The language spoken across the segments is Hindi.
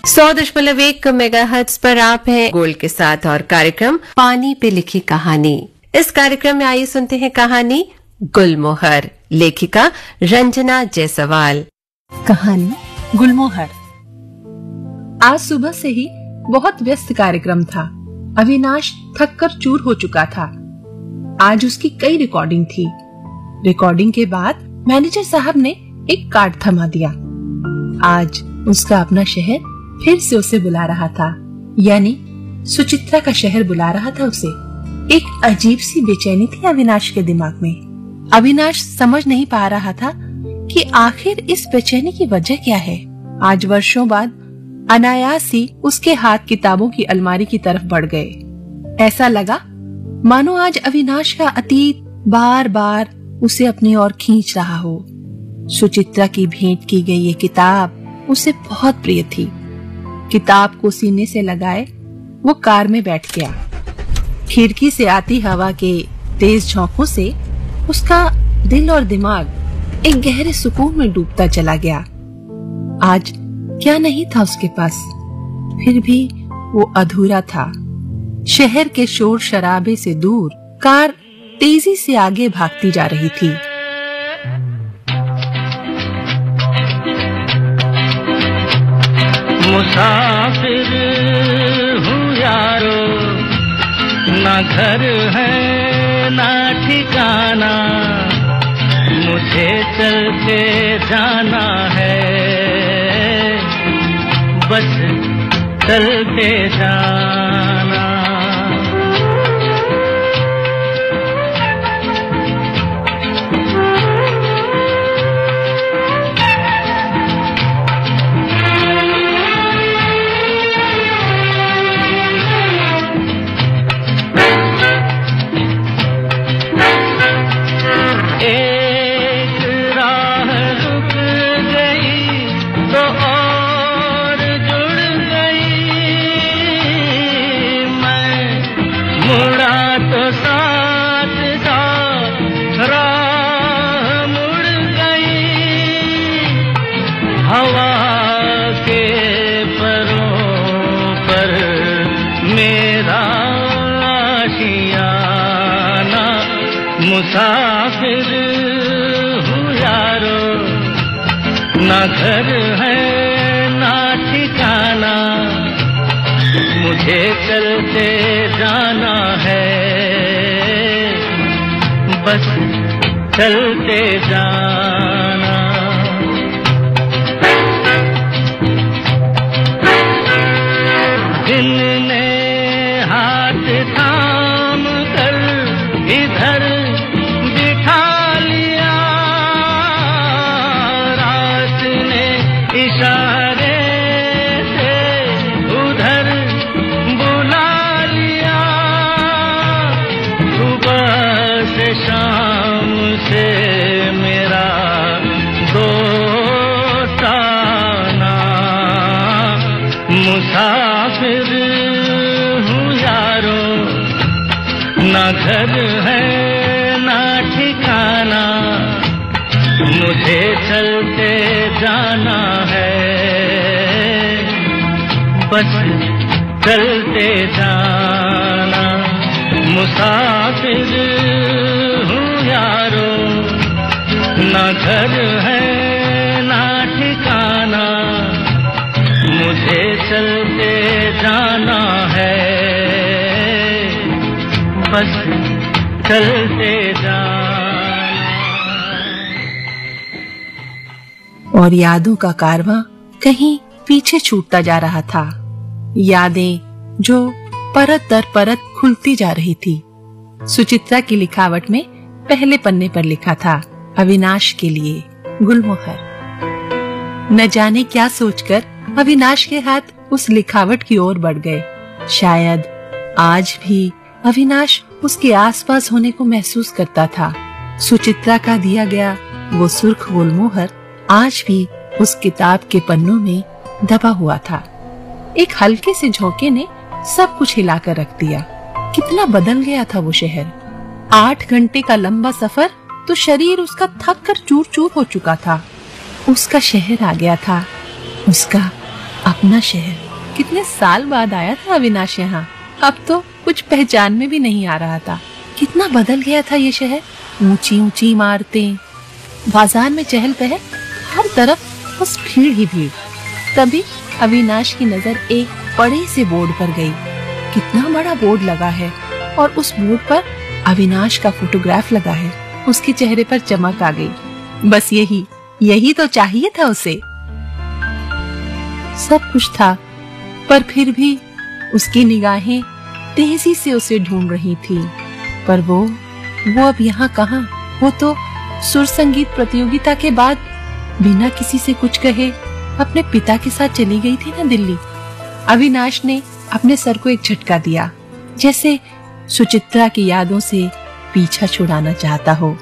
100.1 मेगाहर्ट्ज पर आप हैं गोल्ड के साथ और कार्यक्रम पानी पे लिखी कहानी। इस कार्यक्रम में आइए सुनते हैं कहानी गुलमोहर, लेखिका रंजना जायसवाल। कहानी गुलमोहर। आज सुबह से ही बहुत व्यस्त कार्यक्रम था। अविनाश थक कर चूर हो चुका था। आज उसकी कई रिकॉर्डिंग थी। रिकॉर्डिंग के बाद मैनेजर साहब ने एक कार्ड थमा दिया। आज उसका अपना शहर फिर से उसे बुला रहा था, यानी सुचित्रा का शहर बुला रहा था उसे। एक अजीब सी बेचैनी थी अविनाश के दिमाग में। अविनाश समझ नहीं पा रहा था कि आखिर इस बेचैनी की वजह क्या है। आज वर्षों बाद अनायास ही उसके हाथ किताबों की अलमारी की तरफ बढ़ गए। ऐसा लगा मानो आज अविनाश का अतीत बार बार उसे अपनी ओर खींच रहा हो। सुचित्रा की भेंट की गई ये किताब उसे बहुत प्रिय थी। किताब को सीने से लगाए वो कार में बैठ गया। खिड़की से आती हवा के तेज झोंकों से उसका दिल और दिमाग एक गहरे सुकून में डूबता चला गया। आज क्या नहीं था उसके पास, फिर भी वो अधूरा था। शहर के शोर शराबे से दूर कार तेजी से आगे भागती जा रही थी। मुसाफिर हूँ यारो, ना घर है ना ठिकाना, मुझे चलते जाना है, बस चलते जाना। मुसाफिर हूँ यारो, ना घर है ना ठिकाना, मुझे चलते जाना है, बस चलते जाना। दिन ने हाथ थाम कर इधर इशारे से उधर बुला लिया, सुबह से शाम से मेरा दोस्ताना। मुसाफिर हूँ यारो, ना घर है ना ठिकाना, मुझे चलते जाना है, बस चलते जाना। मुसाफिर हूँ यारो, ना घर है ना ठिकाना, मुझे चलते जाना है, बस चलते जाना। और यादों का कारवां कहीं पीछे छूटता जा रहा था। यादें जो परत दर परत खुलती जा रही थी। सुचित्रा की लिखावट में पहले पन्ने पर लिखा था, अविनाश के लिए गुलमोहर। न जाने क्या सोचकर अविनाश के हाथ उस लिखावट की ओर बढ़ गए। शायद आज भी अविनाश उसके आसपास होने को महसूस करता था। सुचित्रा का दिया गया वो सुर्ख गुलमोहर आज भी उस किताब के पन्नों में दबा हुआ था। एक हल्के से झोंके ने सब कुछ हिलाकर रख दिया। कितना बदल गया था वो शहर। 8 घंटे का लंबा सफर तो शरीर उसका थक कर चूर चूर हो चुका था। उसका शहर आ गया था, उसका अपना शहर। कितने साल बाद आया था अविनाश यहाँ। अब तो कुछ पहचान में भी नहीं आ रहा था। कितना बदल गया था ये शहर। ऊंची ऊंची इमारतें, बाजार में चहल पहल, हर तरफ बस भीड़ ही भीड़। तभी अविनाश की नजर एक बड़े से बोर्ड पर गई। कितना बड़ा बोर्ड लगा है और उस बोर्ड पर अविनाश का फोटोग्राफ लगा है। उसके चेहरे पर चमक आ गई। बस यही तो चाहिए था उसे। सब कुछ था, पर फिर भी उसकी निगाहें तेजी से उसे ढूंढ रही थी। पर वो अब यहाँ कहाँ? वो तो सुर संगीत प्रतियोगिता के बाद बिना किसी से कुछ कहे अपने पिता के साथ चली गई थी ना दिल्ली। अविनाश ने अपने सर को एक झटका दिया, जैसे सुचित्रा की यादों से पीछा छुड़ाना चाहता हो।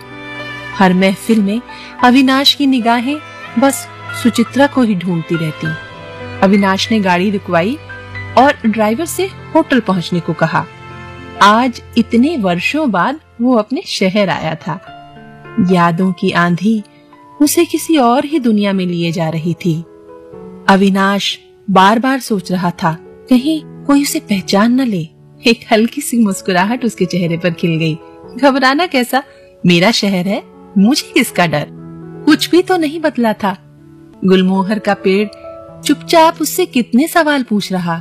हर महफिल में अविनाश की निगाहें बस सुचित्रा को ही ढूंढती रहती। अविनाश ने गाड़ी रुकवाई और ड्राइवर से होटल पहुंचने को कहा। आज इतने वर्षों बाद वो अपने शहर आया था। यादों की आंधी उसे किसी और ही दुनिया में लिए जा रही थी। अविनाश बार बार सोच रहा था, कहीं कोई उसे पहचान न ले। एक हल्की सी मुस्कुराहट उसके चेहरे पर खिल गई। घबराना कैसा, मेरा शहर है, मुझे किसका डर। कुछ भी तो नहीं बदला था। गुलमोहर का पेड़ चुपचाप उससे कितने सवाल पूछ रहा।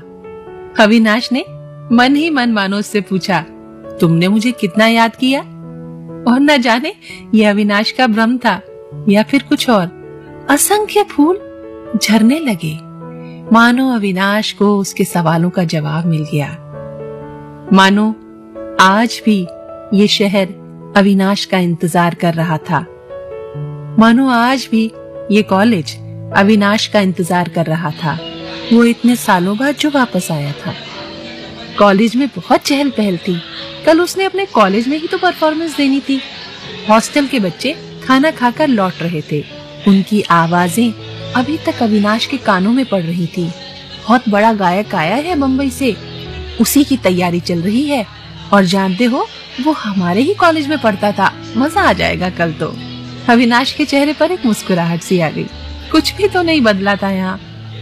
अविनाश ने मन ही मन मानो उससे पूछा, तुमने मुझे कितना याद किया? और न जाने ये अविनाश का भ्रम था या फिर कुछ और। असंख्य फूल झरने लगे, मानो अविनाश को उसके सवालों का जवाब मिल गया। मानो आज भी ये शहर अविनाश का इंतजार कर रहा था। मानो आज भी ये कॉलेज अविनाश का इंतजार कर रहा था। वो इतने सालों बाद जो वापस आया था। कॉलेज में बहुत चहल पहल थी। कल उसने अपने कॉलेज में ही तो परफॉर्मेंस देनी थी। हॉस्टल के बच्चे खाना खाकर लौट रहे थे। उनकी आवाजें अभी तक अविनाश के कानों में पड़ रही थी। बहुत बड़ा गायक आया है मुंबई से, उसी की तैयारी चल रही है। और जानते हो, वो हमारे ही कॉलेज में पढ़ता था। मजा आ जाएगा कल तो। अविनाश के चेहरे पर एक मुस्कुराहट सी आ गई। कुछ भी तो नहीं बदला था यहाँ,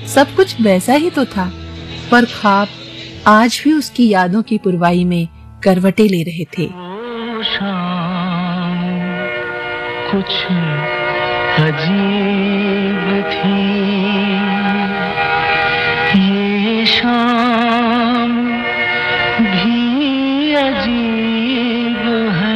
सब कुछ वैसा ही तो था। पर ख्वाब आज भी उसकी यादों की पुरवाई में करवटें ले रहे थे। शाम कुछ अजीब थी, ये शाम भी अजीब है।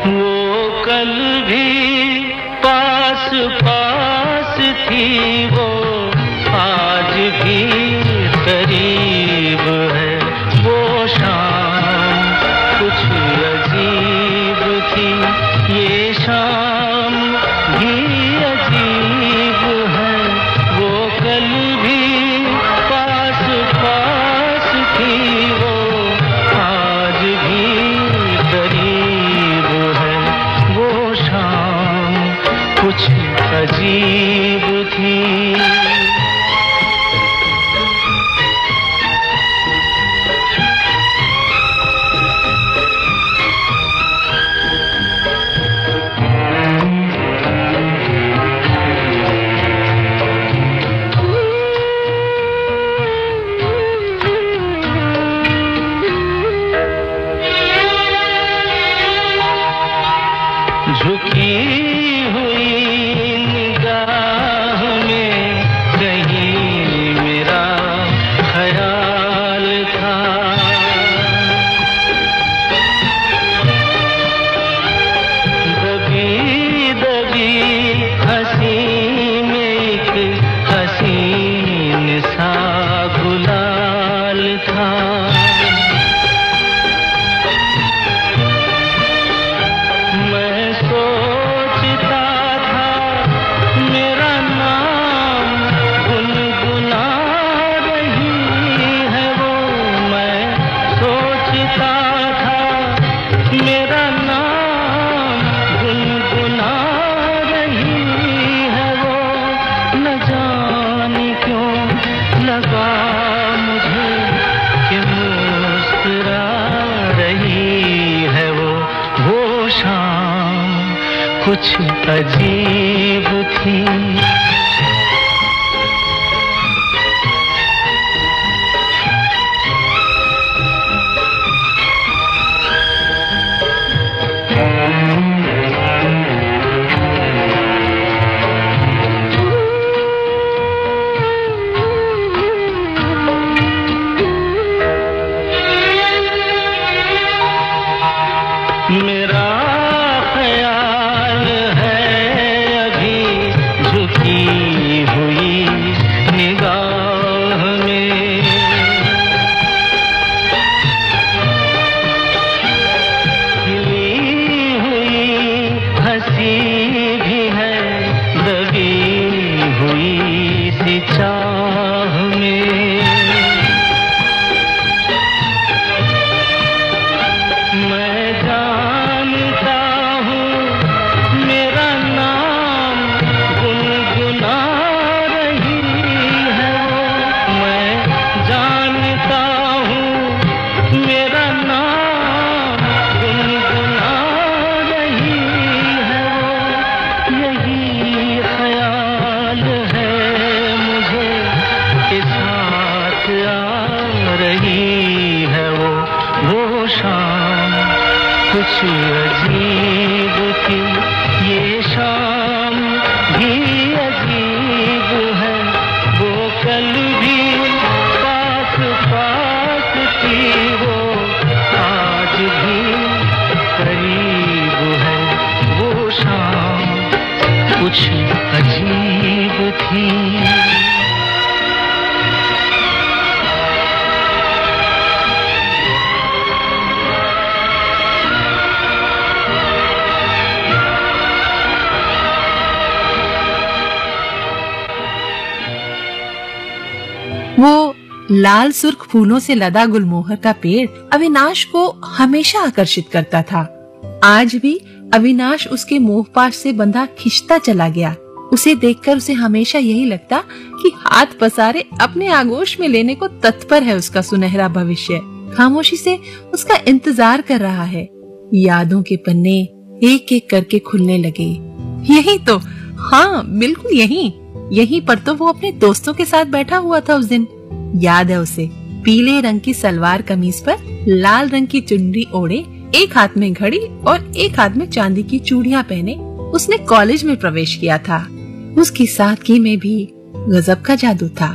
वो कल भी पास पास थी, वो आज भी करीब है। वो शाम कुछ अजीब थी, ये शाम भी अजीब है। वो कल भी पास पास थी, वो आज भी करीब है। वो शाम कुछ अजीब थी। कुछ अजीब थी। मेरा ख्याल है अभी झुकी हुई निगाह में, खिली हुई हंसी भी है दबी हुई सी चाह में। मैं जानता हूँ मेरा नाम गुनगुना रही है वो। मैं जानता हूँ मेरा नाम गुनगुना रही है वो। यही ख्याल है मुझे कि साथ आ रही है वो शाम कुछ अजीब थी। ये शाम भी अजीब है, वो कल भी पास पास थी, वो आज भी करीब है। वो शाम कुछ अजीब थी। वो लाल सुर्ख फूलों से लदा गुलमोहर का पेड़ अविनाश को हमेशा आकर्षित करता था। आज भी अविनाश उसके मोहपाश से बंधा खिंचता चला गया। उसे देखकर उसे हमेशा यही लगता कि हाथ पसारे अपने आगोश में लेने को तत्पर है उसका सुनहरा भविष्य। खामोशी से उसका इंतजार कर रहा है। यादों के पन्ने एक एक करके खुलने लगे। यही तो, हाँ बिल्कुल यहीं पर तो वो अपने दोस्तों के साथ बैठा हुआ था उस दिन। याद है उसे, पीले रंग की सलवार कमीज पर लाल रंग की चुनरी ओढ़े, एक हाथ में घड़ी और एक हाथ में चांदी की चूड़ियां पहने उसने कॉलेज में प्रवेश किया था। उसकी सादगी में भी गजब का जादू था।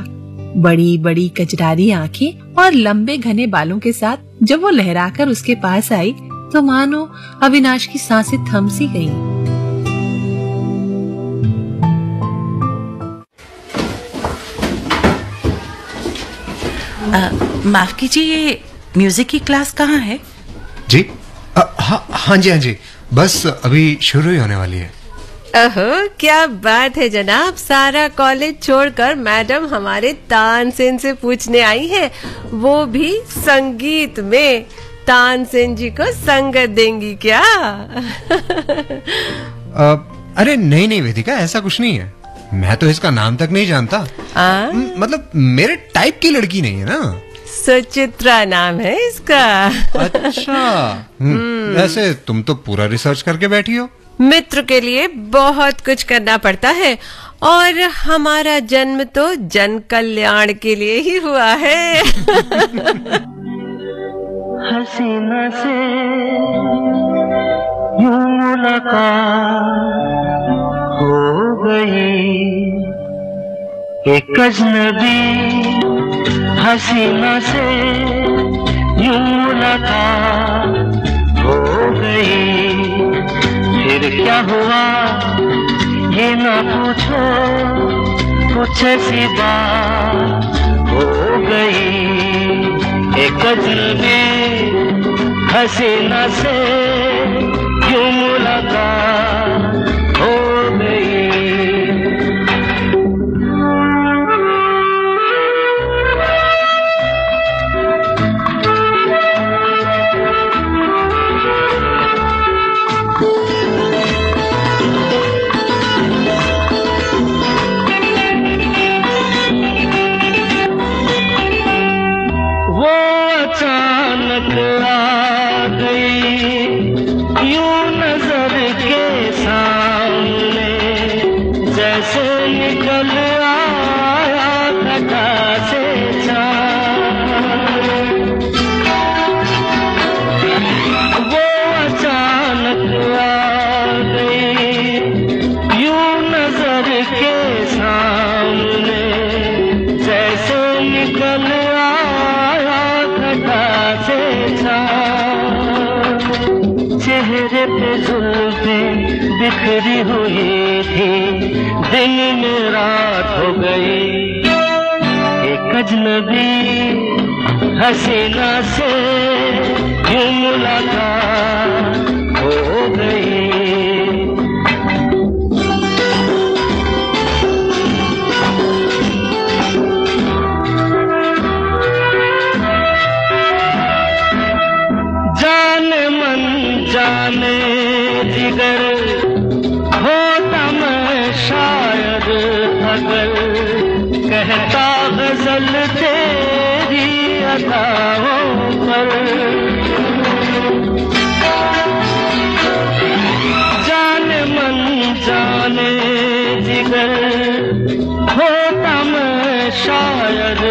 बड़ी बड़ी कजरारी आंखें और लंबे घने बालों के साथ जब वो लहराकर उसके पास आई तो मानो अविनाश की सांसें थम सी गईं। माफ कीजिए, ये म्यूजिक की क्लास कहाँ है? जी हाँ जी, बस अभी शुरू ही होने वाली है। ओहो, क्या बात है जनाब, सारा कॉलेज छोड़कर मैडम हमारे तानसेन से पूछने आई है, वो भी संगीत में। तानसेन जी को संगत देंगी क्या? अरे नहीं वेदिका, ऐसा कुछ नहीं है। मैं तो इसका नाम तक नहीं जानता। मतलब मेरे टाइप की लड़की नहीं है ना। सुचित्रा नाम है इसका। अच्छा, वैसे तुम तो पूरा रिसर्च करके बैठी हो। मित्र के लिए बहुत कुछ करना पड़ता है और हमारा जन्म तो जन कल्याण के लिए ही हुआ है। हसीना से यूं मुलाकात हो गई, एक अजनबी हसीना से यूं मुलाकात हो गई। फिर क्या हुआ ये ना पूछो, कुछ ऐसी बात हो गई। एक अजनबी हसीना से यूं मुलाकात हो गई। वो अचानक आ गई यूं नजर के जुल्फें बिखरी हुई थी, दिन में रात हो गई। एक अजनबी हसीना से यूं मुलाकात हो गई। जाने मन जाने जिगर होता मैं शायद अगर कहता गजल तेरी अदाओं पर। जाने मन जाने जिगर होता मैं शायद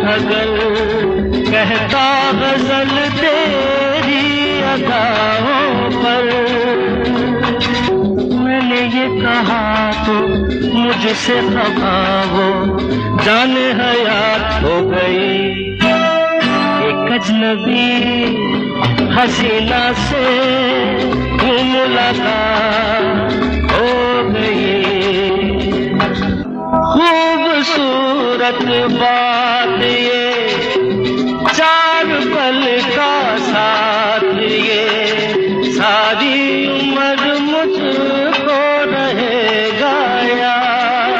अगर कहता गजल तेरी अदाओं पर। मैंने ये कहा तो मुझसे खफा हो, जाने हयात हो गई। एक अजनबी हसीना से यूं मुलाकात हो गई। खूबसूरत बात ये, चार पल का साथ ये, सारी उम्र मुझको रहेगा याद।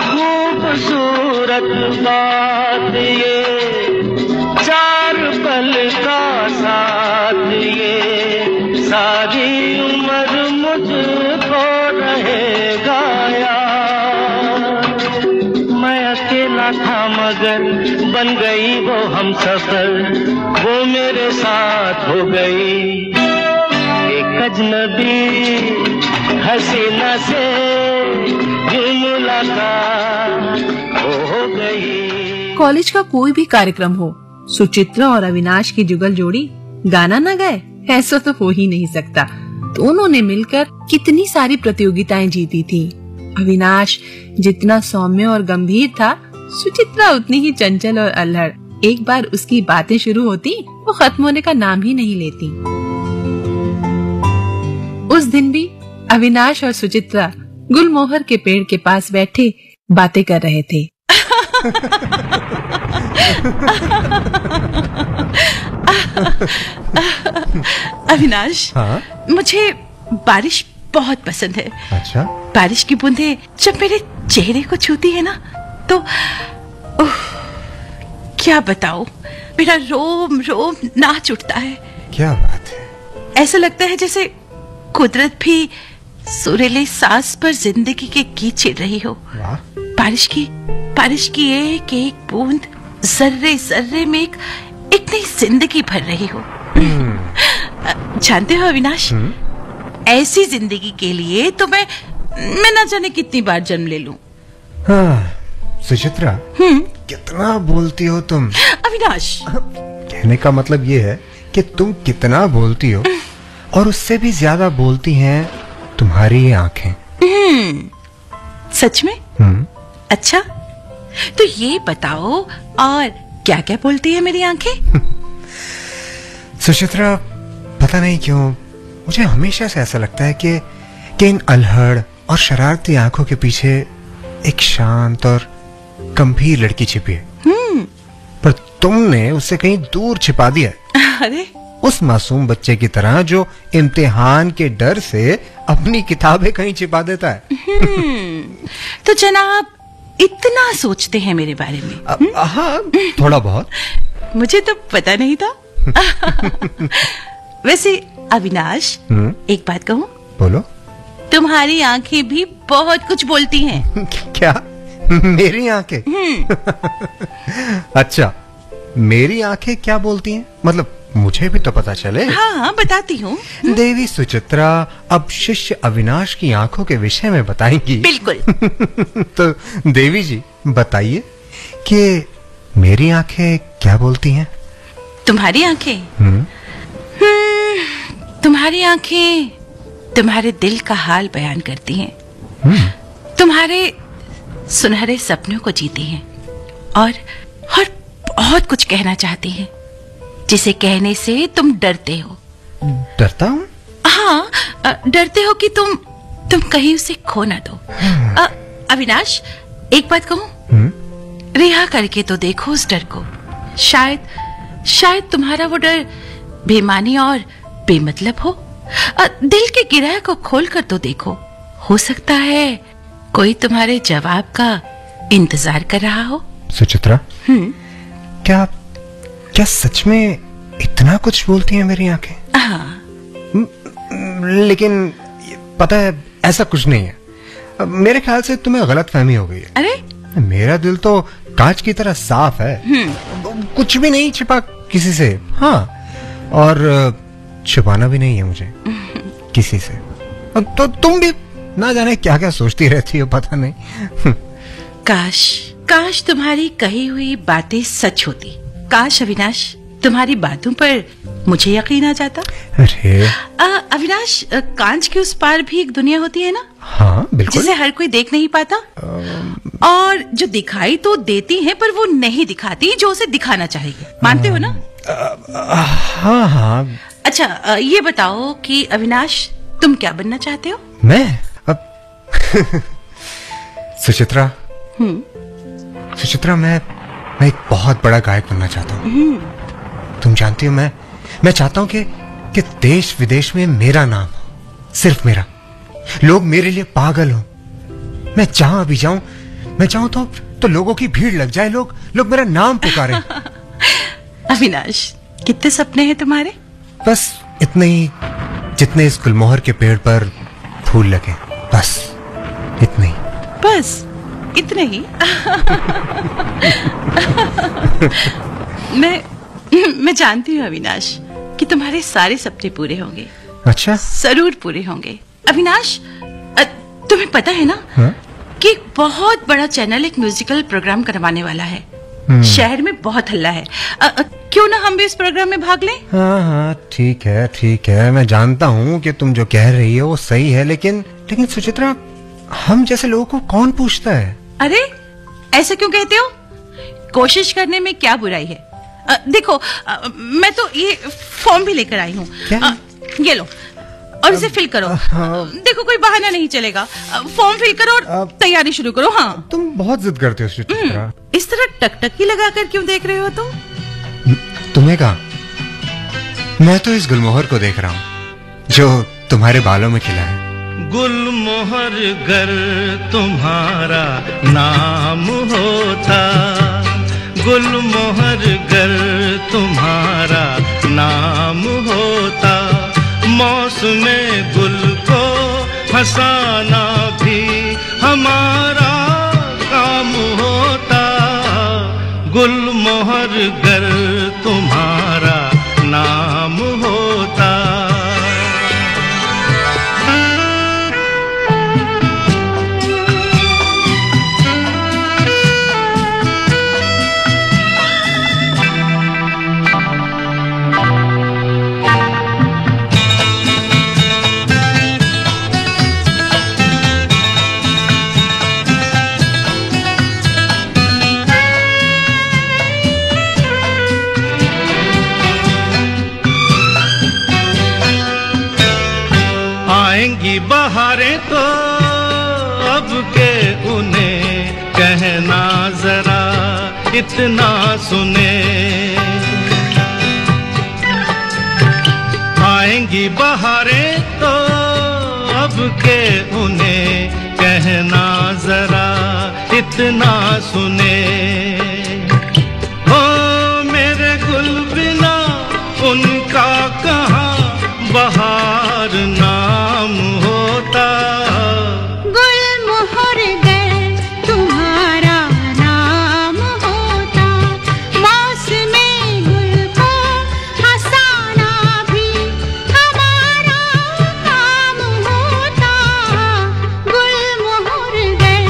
खूबसूरत बात ये, चार पल का साथ ये, सारी उम्र मुझको रहेगा याद। मैं अकेला था मगर बन गई वो हम सफर, वो मेरे साथ हो गई। एक अजनबी हसीना से यूं मुलाकात हो गई। कॉलेज का कोई भी कार्यक्रम हो, सुचित्रा और अविनाश की जुगल जोड़ी गाना न गाए, ऐसा तो हो ही नहीं सकता। दोनों ने मिलकर कितनी सारी प्रतियोगिताएं जीती थी। अविनाश जितना सौम्य और गंभीर था, सुचित्रा उतनी ही चंचल और अल्हड़। एक बार उसकी बातें शुरू होती, वो खत्म होने का नाम ही नहीं लेती। उस दिन भी अविनाश और सुचित्रा गुलमोहर के पेड़ के पास बैठे बातें कर रहे थे। अविनाश, हाँ? मुझे बारिश बहुत पसंद है। अच्छा? बारिश की बूंदें जब मेरे चेहरे को छूती है ना, तो क्या बताऊं, मेरा रोम रोम नाच उठता है। क्या बात है। ऐसा लगता है जैसे कुदरत भी सुरीले सांस पर जिंदगी के गीत छेड़ रही हो। वाह। बारिश की एक एक बूंद जर्रे जर्रे में एक नई जिंदगी भर रही हो। जानते हो अविनाश, ऐसी जिंदगी के लिए तो मैं ना जाने कितनी बार जन्म ले लूं। हाँ, सुचित्रा, कितना बोलती हो तुम। अविनाश, कहने का मतलब ये है कि तुम कितना बोलती हो, और उससे भी ज्यादा बोलती हैं तुम्हारी ये आंखें। सच में? अच्छा, तो ये बताओ और क्या क्या बोलती है मेरी आंखें? सुचित्रा, पता नहीं क्यों मुझे हमेशा से ऐसा लगता है कि इन अल्हड़ और शरारती आंखों के पीछे एक शांत और गंभीर लड़की छिपी है। पर तुमने उसे कहीं दूर छिपा दिया। अरे, उस मासूम बच्चे की तरह जो इम्तिहान के डर से अपनी किताबें कहीं छिपा देता है। तो जनाब इतना सोचते हैं मेरे बारे में? हाँ, थोड़ा बहुत। मुझे तो पता नहीं था। वैसे अविनाश, एक बात कहूं? बोलो। तुम्हारी आंखें भी बहुत कुछ बोलती हैं। क्या? मेरी आंखें? अच्छा, मेरी आंखें क्या बोलती हैं? मतलब मुझे भी तो पता चले। हाँ, बताती हूँ। देवी सुचित्रा अब शिष्य अविनाश की आंखों के विषय में बताएंगी। बिल्कुल। तो देवी जी बताइए कि मेरी आंखें क्या बोलती हैं? तुम्हारी आंखें? तुम्हारी आंखें तुम्हारे दिल का हाल बयान करती हैं। तुम्हारे सुनहरे सपनों को जीती हैं और बहुत कुछ कहना चाहती हैं। जिसे कहने से तुम डरते हो। डरता हूँ? हाँ, डरते हो कि तुम कहीं उसे खो ना दो। अविनाश, एक बात कहूं? रिहा करके तो देखो उस डर को। शायद तुम्हारा वो डर बेमानी और बेमतलब हो। दिल के गिरह को खोल कर तो देखो, हो सकता है कोई तुम्हारे जवाब का इंतजार कर रहा हो। सुचित्रा, क्या सच में इतना कुछ बोलती हैं मेरी आंखें? हाँ। लेकिन पता है, ऐसा कुछ नहीं है। मेरे ख्याल से तुम्हें गलतफहमी हो गई है। अरे, मेरा दिल तो कांच की तरह साफ है, कुछ भी नहीं छिपा किसी से। हाँ, और छुपाना भी नहीं है मुझे किसी से। तो तुम भी ना जाने क्या क्या सोचती रहती हो, पता नहीं। काश तुम्हारी कही हुई बातें सच होती। काश अविनाश, तुम्हारी बातों पर मुझे यकीन आ जाता। अरे अविनाश, कांच के उस पार भी एक दुनिया होती है ना? हाँ बिल्कुल। जिसे हर कोई देख नहीं पाता, और जो दिखाई तो देती है पर वो नहीं दिखाती जो उसे दिखाना चाहिए। मानते हो ना? हाँ हाँ। अच्छा, ये बताओ कि अविनाश, तुम क्या बनना चाहते हो? मैं सुचित्रा, मैं एक बहुत बड़ा गायक बनना चाहता हूँ। तुम जानती हो, मैं चाहता हूँ कि देश विदेश में मेरा नाम हो, सिर्फ मेरा। लोग मेरे लिए पागल हो। मैं जहां भी जाऊं, मैं चाहूं तो लोगों की भीड़ लग जाए, लोग मेरा नाम पुकारे। अविनाश, कितने सपने हैं तुम्हारे? बस इतने ही जितने इस गुलमोहर के पेड़ पर फूल लगे, बस इतने ही। बस इतने ही? मैं जानती हूँ अविनाश कि तुम्हारे सारे सपने पूरे होंगे। अच्छा? जरूर पूरे होंगे। अविनाश, तुम्हें पता है ना? हाँ? कि एक बहुत बड़ा चैनल एक म्यूजिकल प्रोग्राम करवाने वाला है। शहर में बहुत हल्ला है। क्यों ना हम भी इस प्रोग्राम में भाग लें? हाँ, ठीक है। मैं जानता हूँ कि तुम जो कह रही हो वो सही है, लेकिन सुचित्रा, हम जैसे लोगों को कौन पूछता है? अरे, ऐसा क्यों कहते हो? कोशिश करने में क्या बुराई है? देखो, मैं तो ये फॉर्म भी लेकर आई हूँ। ये लो, और इसे फिल करो। देखो, कोई बहाना नहीं चलेगा। फॉर्म फिल करो और तैयारी शुरू करो। हाँ, तुम बहुत जिद करते हो सुचित्रा। इस तरह टकटकी लगाकर क्यों देख रहे हो तुम? तुम्हें कहा? मैं तो इस गुलमोहर को देख रहा हूँ जो तुम्हारे बालों में खिला है। गुलमोहर गर तुम्हारा नाम होता, गुलमोहर गर तुम्हारा नाम होता, मौसमे गुल को हंसाना भी हमारा काम होता, गुलमोहर गर तुम्हारा नाम होता। आएंगी बहारें तो अब के उन्हें कहना जरा इतना सुने, आएंगी बहारें तो अब के उन्हें कहना जरा इतना सुने, हो मेरे गुल बिना उनका कहाँ बहार नाम होता, गुलमोहर गर तुम्हारा नाम होता, मौसमे गुल को हंसाना भी हमारा काम होता, गुलमोहर गर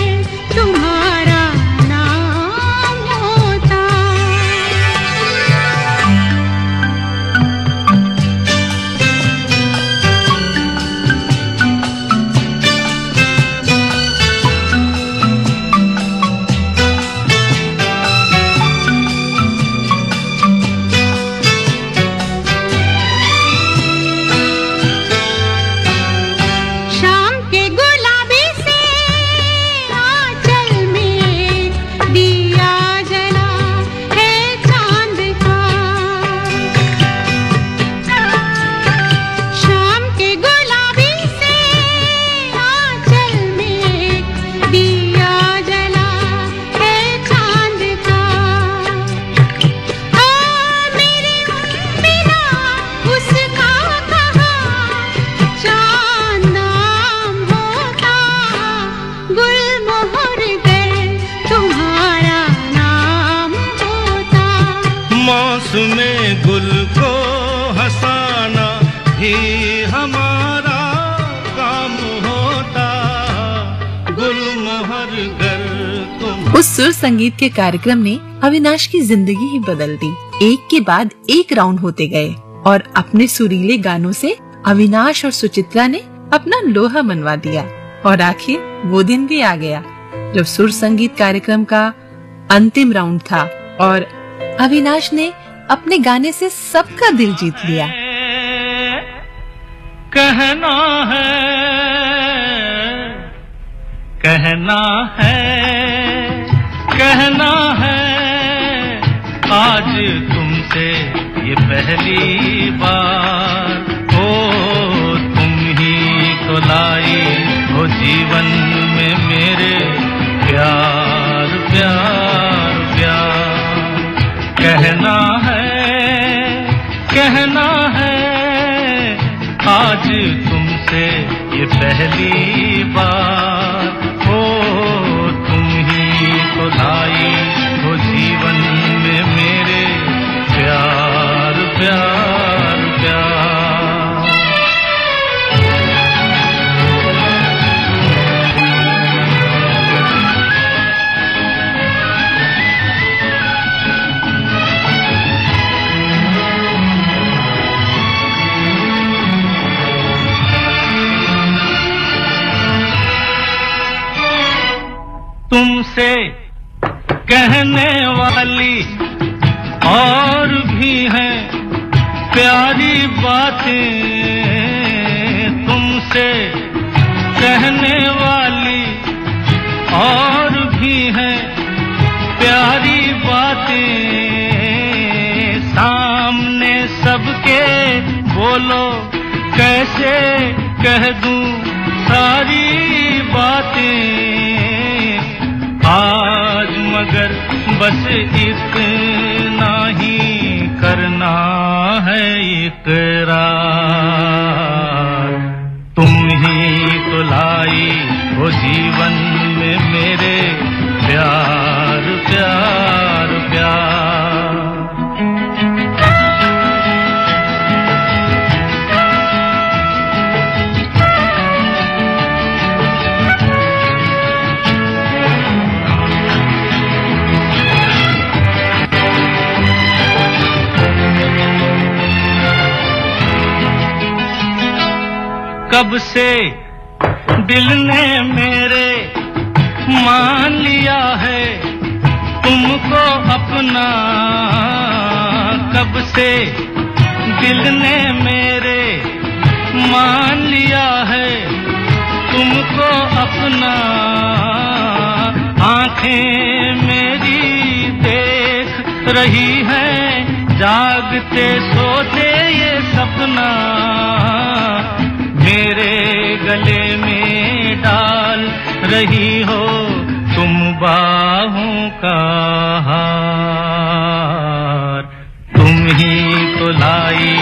तुम्हारा नाम होता। हर घर तुम। उस सुर संगीत के कार्यक्रम ने अविनाश की जिंदगी ही बदल दी। एक के बाद एक राउंड होते गए और अपने सुरीले गानों से अविनाश और सुचित्रा ने अपना लोहा मनवा दिया। और आखिर वो दिन भी आ गया जब सुर संगीत कार्यक्रम का अंतिम राउंड था और अविनाश ने अपने गाने से सबका दिल जीत लिया। कहना है, कहना है, कहना है, आज तुमसे ये पहली बार। ओ तुम ही तो लाई हो जीवन में मेरे प्यार प्यार प्यार। कहना है, कहना है, आज तुमसे ये पहली बार। हो तुम ही तो लाई हो जीवन में मेरे प्यार प्यार प्यार। तुमसे कहने वाली और भी हैं प्यारी बातें। तुमसे कहने वाली और भी हैं प्यारी बातें। सामने सबके बोलो कैसे कह दूं सारी बातें। आज मगर बस इतना ही करना है इकरार। तुम ही तो लाई हो जीवन में मेरे प्यार प्यार प्यार। कब से दिल ने मेरे मान लिया है तुमको अपना। कब से दिल ने मेरे मान लिया है तुमको अपना। आंखें मेरी देख रही हैं जागते सोते ये सपना। मेरे गले में डाल रही हो तुम बाहों का हार। तुम ही तो लाई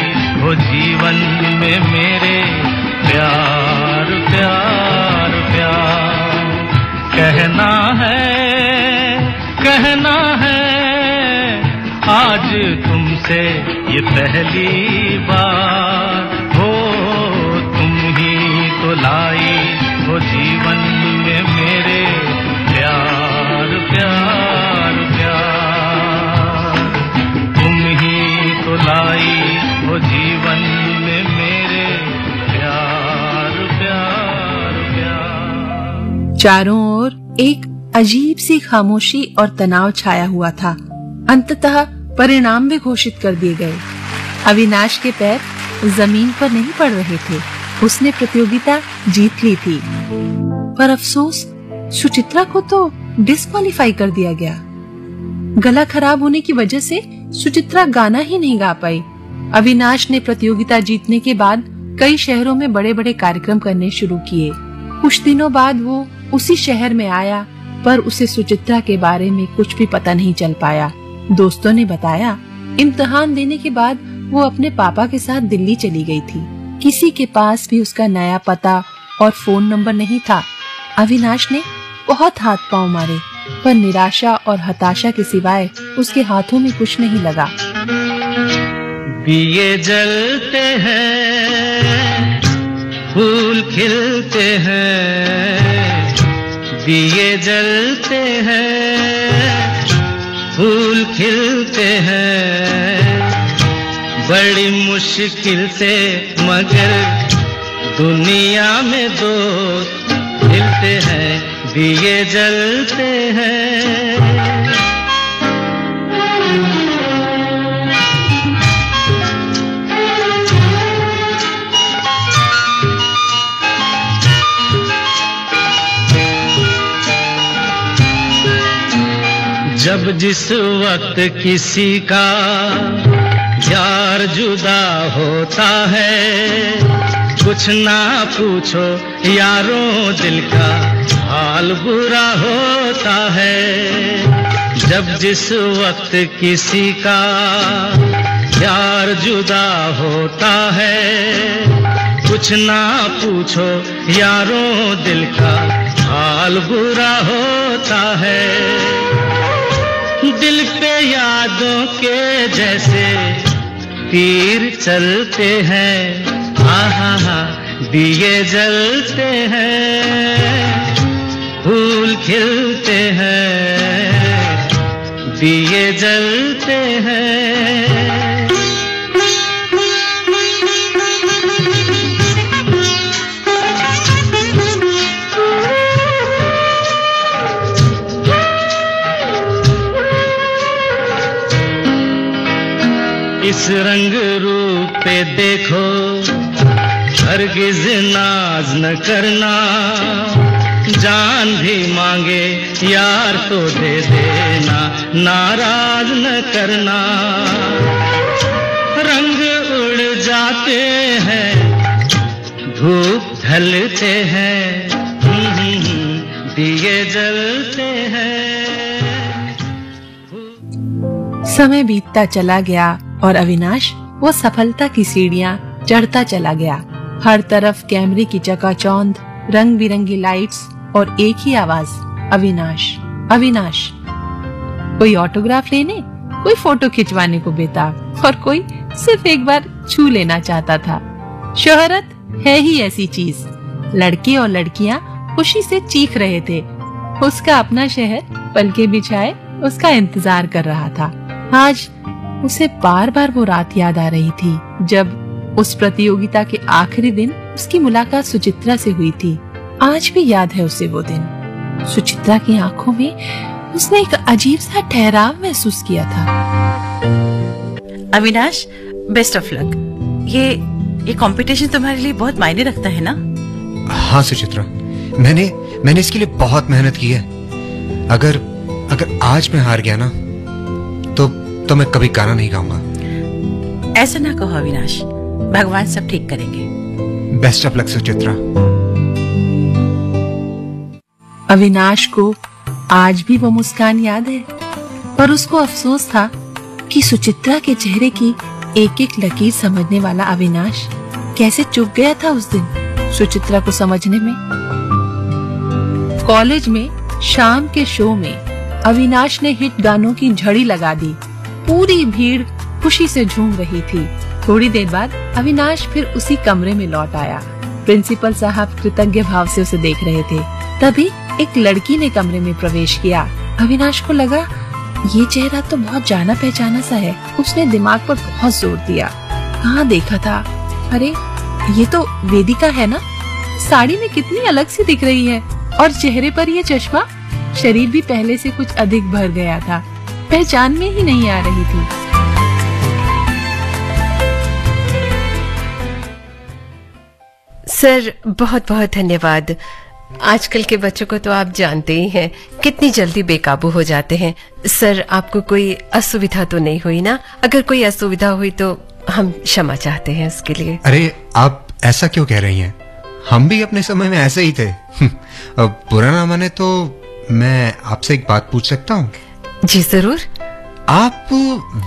हो जीवन में मेरे प्यार प्यार प्यार। कहना है, कहना है, आज तुमसे ये पहली बार। हो तुम ही तो लाई हो जीवन में मेरे प्यार प्यार प्यार। तुम ही तो लाई हो जीवन में मेरे प्यार प्यार प्यार। चारों ओर एक अजीब सी खामोशी और तनाव छाया हुआ था। अंततः परिणाम भी घोषित कर दिए गए। अविनाश के पैर जमीन पर नहीं पड़ रहे थे। उसने प्रतियोगिता जीत ली थी, पर अफसोस सुचित्रा को तो डिस्क्वालीफाई कर दिया गया। गला खराब होने की वजह से सुचित्रा गाना ही नहीं गा पाई। अविनाश ने प्रतियोगिता जीतने के बाद कई शहरों में बड़े बड़े कार्यक्रम करने शुरू किए। कुछ दिनों बाद वो उसी शहर में आया, पर उसे सुचित्रा के बारे में कुछ भी पता नहीं चल पाया। दोस्तों ने बताया इम्तिहान देने के बाद वो अपने पापा के साथ दिल्ली चली गई थी। किसी के पास भी उसका नया पता और फोन नंबर नहीं था। अविनाश ने बहुत हाथ पांव मारे, पर निराशा और हताशा के सिवाय उसके हाथों में कुछ नहीं लगा। दिए जलते हैं, फूल खिलते हैं, दिए जलते हैं, फूल खिलते हैं, बड़ी मुश्किल से मगर दुनिया में दोस्त मिलते हैं, दिए जलते हैं। जब जिस वक्त किसी का यार जुदा होता है, कुछ ना पूछो यारों दिल का हाल बुरा होता है। जब जिस वक्त किसी का यार जुदा होता है, कुछ ना पूछो यारों दिल का हाल बुरा होता है। दिल पे यादों के जैसे तीर चलते हैं, हा हा दिए जलते हैं, फूल खिलते हैं, दिए जलते हैं। इस रंग रूप पे देखो, हरगिज नाज न करना, जान भी मांगे यार तो दे देना, नाराज न करना। रंग उड़ जाते हैं, धूप ढलते हैं, दिए जलते हैं। समय बीतता चला गया और अविनाश वो सफलता की सीढ़ियां चढ़ता चला गया। हर तरफ कैमरे की चकाचौंध, रंग बिरंगी लाइट्स और एक ही आवाज, अविनाश अविनाश। कोई ऑटोग्राफ लेने, कोई फोटो खिंचवाने को बेताब और कोई सिर्फ एक बार छू लेना चाहता था। शोहरत है ही ऐसी चीज। लड़के और लड़कियां खुशी से चीख रहे थे। उसका अपना शहर पलके बिछाए उसका इंतजार कर रहा था। आज उसे बार बार वो रात याद आ रही थी जब उस प्रतियोगिता के आखिरी दिन उसकी मुलाकात सुचित्रा से हुई थी। आज भी याद है उसे वो दिन। सुचित्रा की आंखों में उसने एक अजीब सा ठहराव महसूस किया था। Avinash, best of luck. ये कंपटीशन तुम्हारे लिए बहुत मायने रखता है ना? हाँ सुचित्रा, मैंने इसके लिए बहुत मेहनत की है। अगर आज मैं हार गया ना तो मैं कभी गाना नहीं गाऊंगा। ऐसा ना कहो अविनाश, भगवान सब ठीक करेंगे। Best of luck Suchitra. Avinash को आज भी वो मुस्कान याद है, पर उसको अफसोस था कि सुचित्रा के चेहरे की एक एक लकीर समझने वाला अविनाश कैसे चुप गया था उस दिन सुचित्रा को समझने में। कॉलेज में शाम के शो में अविनाश ने हिट गानों की झड़ी लगा दी। पूरी भीड़ खुशी से झूम रही थी। थोड़ी देर बाद अविनाश फिर उसी कमरे में लौट आया। प्रिंसिपल साहब कृतज्ञ भाव से उसे देख रहे थे। तभी एक लड़की ने कमरे में प्रवेश किया। अविनाश को लगा ये चेहरा तो बहुत जाना पहचाना सा है। उसने दिमाग पर बहुत जोर दिया। कहाँ देखा था? अरे ये तो वेदिका है ना? साड़ी में कितनी अलग सी दिख रही है और चेहरे पर ये चश्मा। शरीर भी पहले से कुछ अधिक भर गया था, पहचान में ही नहीं आ रही थी। सर बहुत बहुत धन्यवाद। आजकल के बच्चों को तो आप जानते ही हैं, कितनी जल्दी बेकाबू हो जाते हैं। सर आपको कोई असुविधा तो नहीं हुई ना? अगर कोई असुविधा हुई तो हम क्षमा चाहते हैं उसके लिए। अरे आप ऐसा क्यों कह रही हैं? हम भी अपने समय में ऐसे ही थे। अब बुरा ना माने तो मैं आपसे एक बात पूछ सकता हूँ? जी जरूर। आप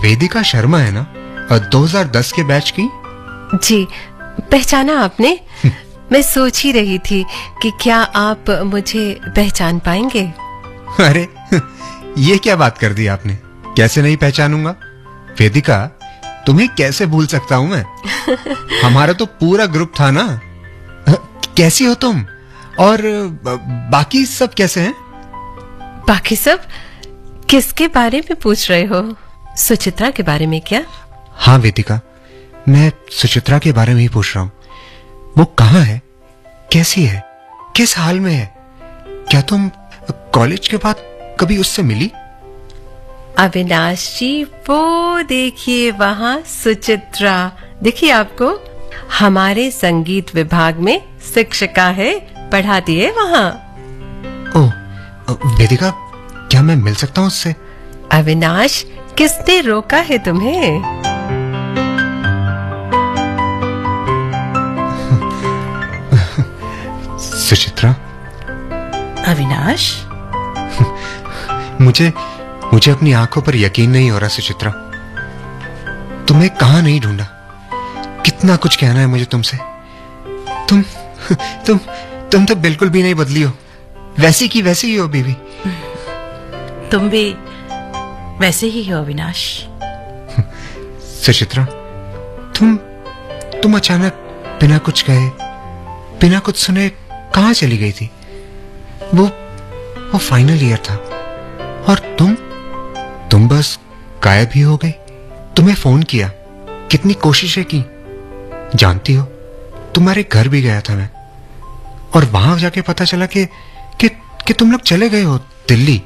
वेदिका शर्मा है ना, 2010 के बैच की? जी, पहचाना आपने? मैं सोच ही रही थी कि क्या आप मुझे पहचान पाएंगे। अरे ये क्या बात कर दी आपने? कैसे नहीं पहचानूंगा? वेदिका, तुम्हें कैसे भूल सकता हूं मैं? हमारा तो पूरा ग्रुप था ना। कैसी हो तुम? और बाकी सब कैसे हैं? बाकी सब किसके बारे में पूछ रहे हो? सुचित्रा के बारे में क्या? हाँ वेदिका, मैं सुचित्रा के बारे में ही पूछ रहा हूँ। वो कहाँ है, कैसी है, किस हाल में है? क्या तुम कॉलेज के बाद कभी उससे मिली? अविनाश जी, वो देखिए वहाँ सुचित्रा, देखिए आपको, हमारे संगीत विभाग में शिक्षिका है, पढ़ाती है वहाँ। ओह वेदिका, क्या मैं मिल सकता हूँ उससे? अविनाश, किसने रोका है तुम्हें? सुचित्रा। अविनाश, मुझे अपनी आंखों पर यकीन नहीं हो रहा सुचित्रा। तुम्हें कहाँ नहीं ढूंढा, कितना कुछ कहना है मुझे तुमसे। तुम तो बिल्कुल भी नहीं बदली हो, वैसी की वैसी ही हो अभी भी। तुम भी वैसे ही हो अविनाश। सुचित्रा, तुम अचानक बिना कुछ कहे, बिना कुछ सुने कहाँ चली गई थी? वो फाइनल ईयर था और तुम बस गायब ही हो गई। तुम्हें फोन किया, कितनी कोशिशें की, जानती हो तुम्हारे घर भी गया था मैं, और वहां जाके पता चला कि तुम लोग चले गए हो दिल्ली।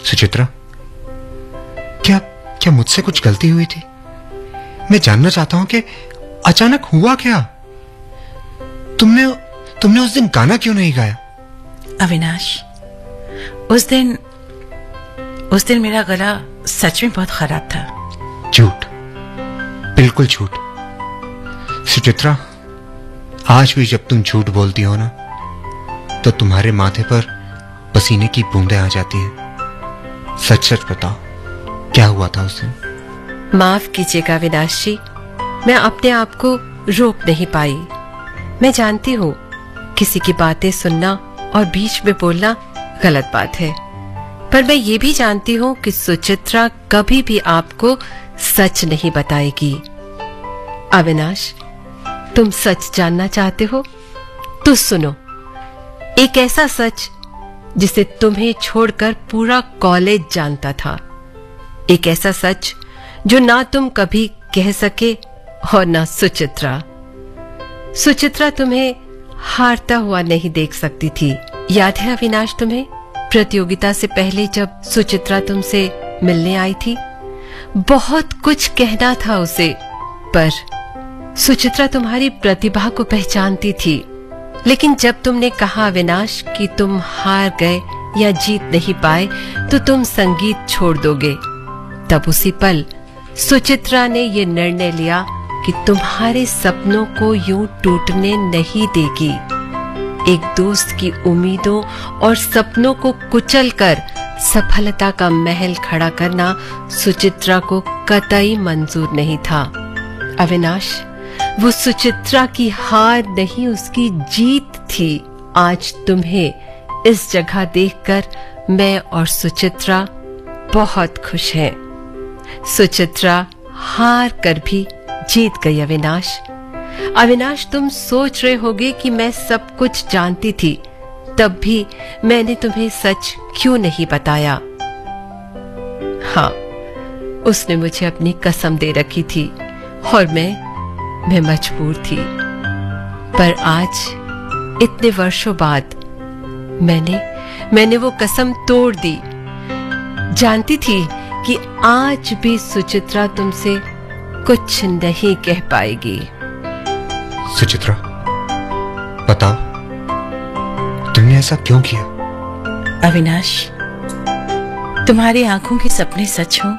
सुचित्रा, क्या मुझसे कुछ गलती हुई थी? मैं जानना चाहता हूं कि अचानक हुआ क्या? तुमने उस दिन गाना क्यों नहीं गाया? अविनाश, उस दिन मेरा गला सच में बहुत खराब था। झूठ, बिल्कुल झूठ। सुचित्रा, आज भी जब तुम झूठ बोलती हो ना, तो तुम्हारे माथे पर पसीने की बूंदें आ जाती हैं। सच सच बताओ, क्या हुआ था उस दिन? माफ कीजिएगा अविनाश जी, मैं अपने आप को रोक नहीं पाई। मैं जानती हूँ किसी की बातें सुनना और बीच में बोलना गलत बात है, पर मैं ये भी जानती हूँ कि सुचित्रा कभी भी आपको सच नहीं बताएगी। अविनाश, तुम सच जानना चाहते हो तो सुनो, एक ऐसा सच जिसे तुम्हें छोड़कर पूरा कॉलेज जानता था। एक ऐसा सच जो ना तुम कभी कह सके और ना सुचित्रा। सुचित्रा तुम्हें हारता हुआ नहीं देख सकती थी। याद है अविनाश तुम्हें, प्रतियोगिता से पहले जब सुचित्रा तुमसे मिलने आई थी? बहुत कुछ कहना था उसे, पर सुचित्रा तुम्हारी प्रतिभा को पहचानती थी। लेकिन जब तुमने कहा अविनाश कि तुम हार गए या जीत नहीं पाए तो तुम संगीत छोड़ दोगे, तब उसी पल सुचित्रा ने ये निर्णय लिया कि तुम्हारे सपनों को यूं टूटने नहीं देगी। एक दोस्त की उम्मीदों और सपनों को कुचलकर सफलता का महल खड़ा करना सुचित्रा को कतई मंजूर नहीं था। अविनाश, वो सुचित्रा की हार नहीं, उसकी जीत थी। आज तुम्हें इस जगह देखकर मैं और सुचित्रा बहुत खुश हैं। सुचित्रा हार कर भी जीत गई। अविनाश, तुम सोच रहे होगे कि मैं सब कुछ जानती थी, तब भी मैंने तुम्हें सच क्यों नहीं बताया। हाँ, उसने मुझे अपनी कसम दे रखी थी और मैं मजबूर थी, पर आज इतने वर्षों बाद मैंने वो कसम तोड़ दी। जानती थी कि आज भी सुचित्रा तुमसे कुछ नहीं कह पाएगी। सुचित्रा, बताओ तुमने ऐसा क्यों किया? अविनाश, तुम्हारी आंखों के सपने सच हो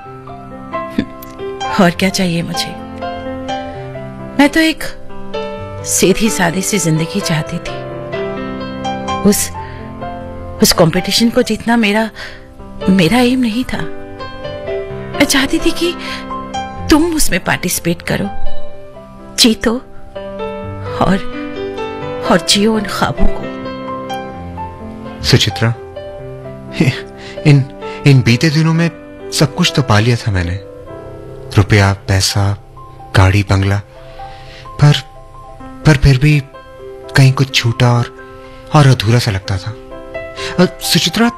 और क्या चाहिए मुझे। मैं तो एक सीधी सादी सी जिंदगी चाहती थी। उस कंपटीशन को जीतना मेरा एम नहीं था। मैं चाहती थी कि तुम उसमें पार्टिसिपेट करो, जीतो और जियो उन ख्वाबों को। सुचित्रा, इन बीते दिनों में सब कुछ तो पा लिया था मैंने, रुपया, पैसा, गाड़ी, बंगला, पर फिर भी कहीं कुछ छूटा और और अधूरा सा लगता था। सुचित्रा,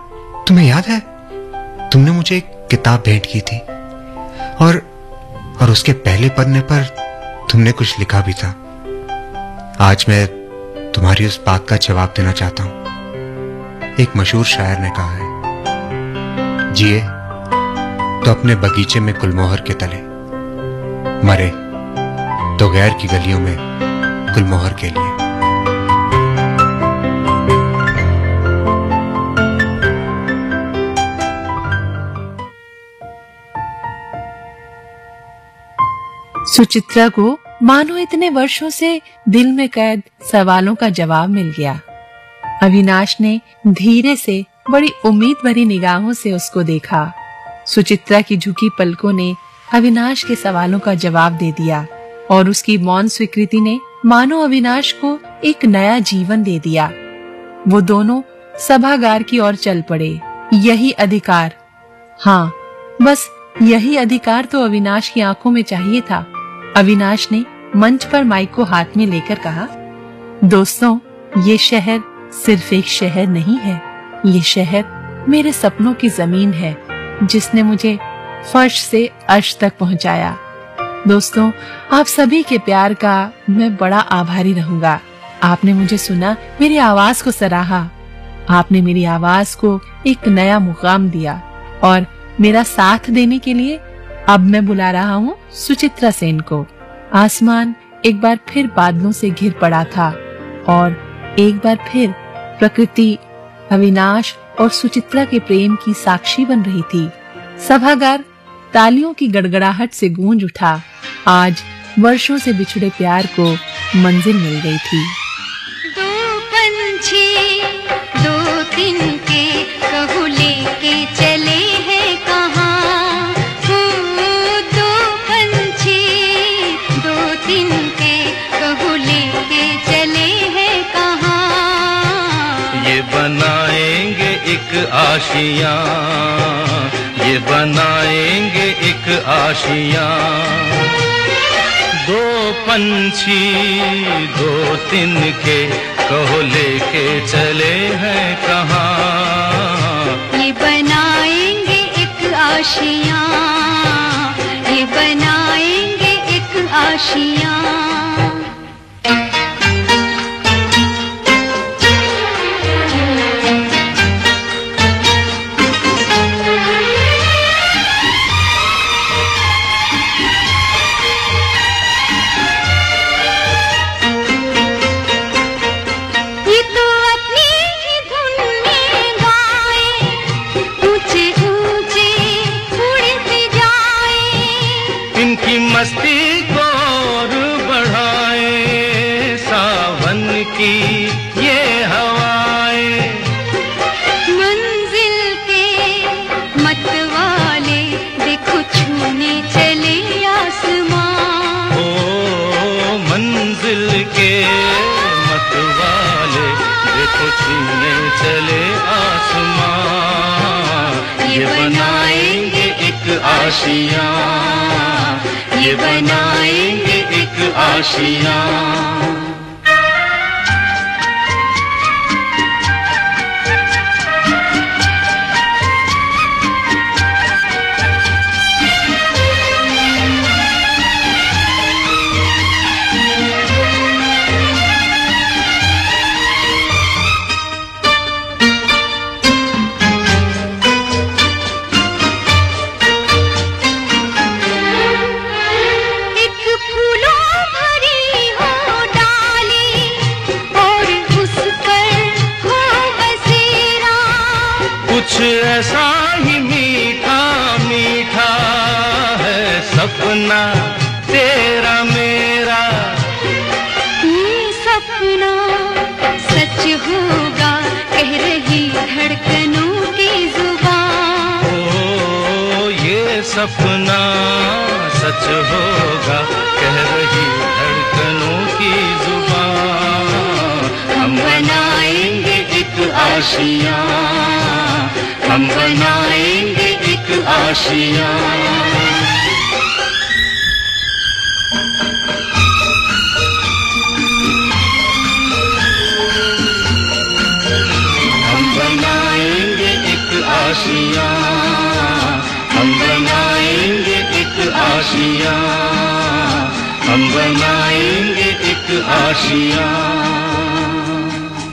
तुम्हें याद है तुमने मुझे एक किताब भेंट की थी और उसके पहले पन्ने पर तुमने कुछ लिखा भी था। आज मैं तुम्हारी उस बात का जवाब देना चाहता हूं। एक मशहूर शायर ने कहा है, जिए तो अपने बगीचे में गुलमोहर के तले, मरे तो गैर की गलियों में गुलमोहर के लिए। सुचित्रा को मानो इतने वर्षों से दिल में कैद सवालों का जवाब मिल गया। अविनाश ने धीरे से बड़ी उम्मीद भरी निगाहों से उसको देखा। सुचित्रा की झुकी पलकों ने अविनाश के सवालों का जवाब दे दिया और उसकी मौन स्वीकृति ने मानो अविनाश को एक नया जीवन दे दिया। वो दोनों सभागार की ओर चल पड़े। यही अधिकार, हाँ बस यही अधिकार तो अविनाश की आंखों में चाहिए था। अविनाश ने मंच पर माइक को हाथ में लेकर कहा, दोस्तों, ये शहर सिर्फ एक शहर नहीं है, ये शहर मेरे सपनों की जमीन है जिसने मुझे फर्श से अर्श तक पहुंचाया। दोस्तों, आप सभी के प्यार का मैं बड़ा आभारी रहूंगा। आपने मुझे सुना, मेरी आवाज को सराहा, आपने मेरी आवाज को एक नया मुकाम दिया और मेरा साथ देने के लिए अब मैं बुला रहा हूँ सुचित्रा सेन को। आसमान एक बार फिर बादलों से घिर पड़ा था और एक बार फिर प्रकृति अविनाश और सुचित्रा के प्रेम की साक्षी बन रही थी। सभागार तालियों की गड़गड़ाहट से गूंज उठा। आज वर्षों से बिछड़े प्यार को मंजिल मिल गई थी। दो पंछी दो दिन के कहू लेके चले हैं कहाँ, दो पंछी दो दिन के कहू लेके चले हैं कहाँ। ये बनाएंगे एक आशियाँ, ये बनाएंगे एक आशियाँ। दो पंछी दो दिन के कहो लेके चले हैं कहाँ। ये बनाएंगे एक आशियाँ, ये बनाएंगे एक आशियाँ। मस्ती को और बढ़ाए सावन की ये हवाएं। मंजिल के मतवाले देखो छूने चले आसमां। ओ मंजिल के मतवाले देखो छूने चले आसमां। ये बनाएंगे एक आशियाँ, ये बनाएंगे एक आशियाँ। कुछ ऐसा ही मीठा मीठा है सपना तेरा मेरा। ये सपना सच होगा कह रही धड़कनों की जुबान। ओ ये सपना सच होगा कह रही धड़कनों की जुबान। हम बनाएंगे एक आशियाँ, हम बनाएंगे एक आशियाँ। बनाएंगे एक आशियां।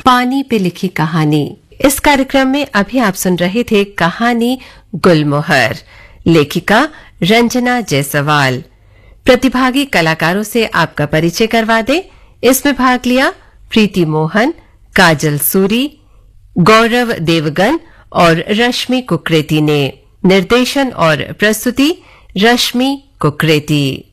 पानी पे लिखी कहानी। इस कार्यक्रम में अभी आप सुन रहे थे कहानी गुलमोहर, लेखिका रंजना जायसवाल। प्रतिभागी कलाकारों से आपका परिचय करवा दें। इसमें भाग लिया प्रीति मोहन, काजल सूरी, गौरव देवगन और रश्मि कुकरेती ने। निर्देशन और प्रस्तुति रश्मि कुकरेती।